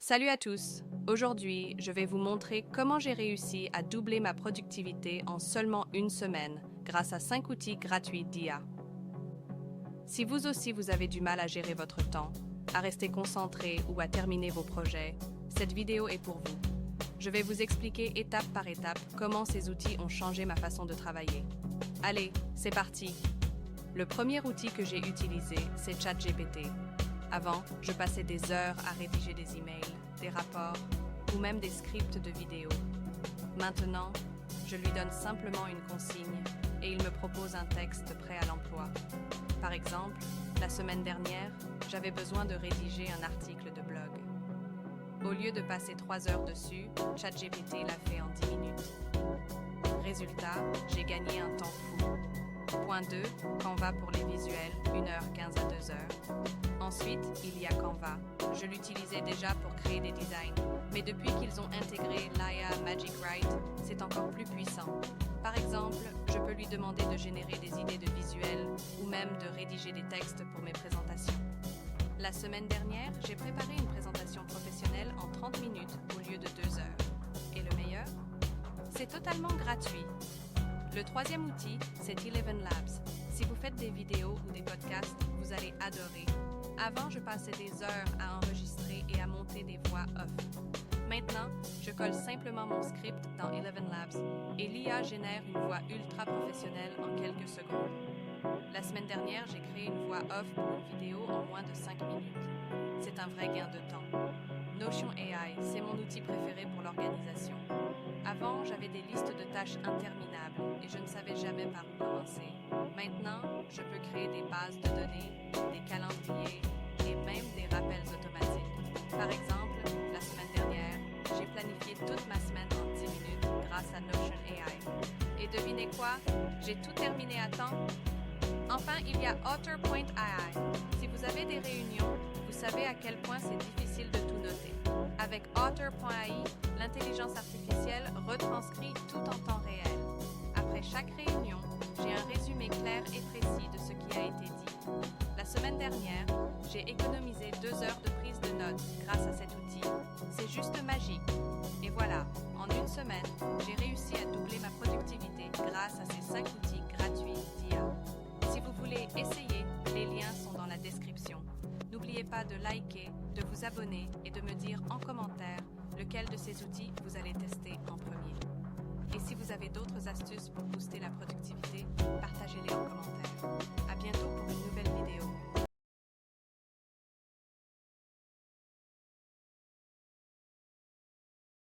Salut à tous! Aujourd'hui, je vais vous montrer comment j'ai réussi à doubler ma productivité en seulement une semaine grâce à 5 outils gratuits d'IA. Si vous aussi vous avez du mal à gérer votre temps, à rester concentré ou à terminer vos projets, cette vidéo est pour vous. Je vais vous expliquer étape par étape comment ces outils ont changé ma façon de travailler. Allez, c'est parti! Le premier outil que j'ai utilisé, c'est ChatGPT. Avant, je passais des heures à rédiger des emails, des rapports ou même des scripts de vidéos. Maintenant, je lui donne simplement une consigne et il me propose un texte prêt à l'emploi. Par exemple, la semaine dernière, j'avais besoin de rédiger un article de blog. Au lieu de passer 3 heures dessus, ChatGPT l'a fait en 10 minutes. Résultat, j'ai gagné un temps fou. Point 2, Canva pour les visuels, 1h15 à 2h. Ensuite, il y a Canva. Je l'utilisais déjà pour créer des designs, mais depuis qu'ils ont intégré l'IA Magic Write, c'est encore plus puissant. Par exemple, je peux lui demander de générer des idées de visuels ou même de rédiger des textes pour mes présentations. La semaine dernière, j'ai préparé une présentation professionnelle en 30 minutes au lieu de 2 heures. Et le meilleur? C'est totalement gratuit. Le troisième outil, c'est Eleven Labs. Si vous faites des vidéos ou des podcasts, vous allez adorer. Avant, je passais des heures à enregistrer et à monter des voix off. Maintenant, je colle simplement mon script dans Eleven Labs et l'IA génère une voix ultra professionnelle en quelques secondes. La semaine dernière, j'ai créé une voix off pour une vidéo en moins de 5 minutes. C'est un vrai gain de temps. Notion AI, c'est mon outil préféré pour l'organisation. Avant, j'avais des listes de tâches interminables et je ne savais jamais par où commencer. Maintenant, je peux créer des bases de données, des calendriers et même des rappels automatiques. Par exemple, la semaine dernière, j'ai planifié toute ma semaine en 10 minutes grâce à Notion AI. Et devinez quoi? J'ai tout terminé à temps. Enfin, il y a Otter.ai. Si vous avez des réunions, vous savez à quel point c'est difficile de tout noter. Avec Otter.ai, l'intelligence artificielle retranscrit tout en temps réel. Après chaque réunion, j'ai un résumé clair et précis de ce qui a été dit. La semaine dernière, j'ai économisé 2 heures de prise de notes grâce à cet outil. C'est juste magique. Et voilà, en une semaine, j'ai réussi à doubler ma productivité grâce à ces 5 outils gratuits d'IA. Si vous voulez essayer, les liens sont dans la description. N'oubliez pas de liker, de vous abonner et de me dire en commentaire lequel de ces outils vous allez tester en premier. Et si vous avez d'autres astuces pour booster la productivité, partagez-les en commentaire. À bientôt pour une nouvelle vidéo.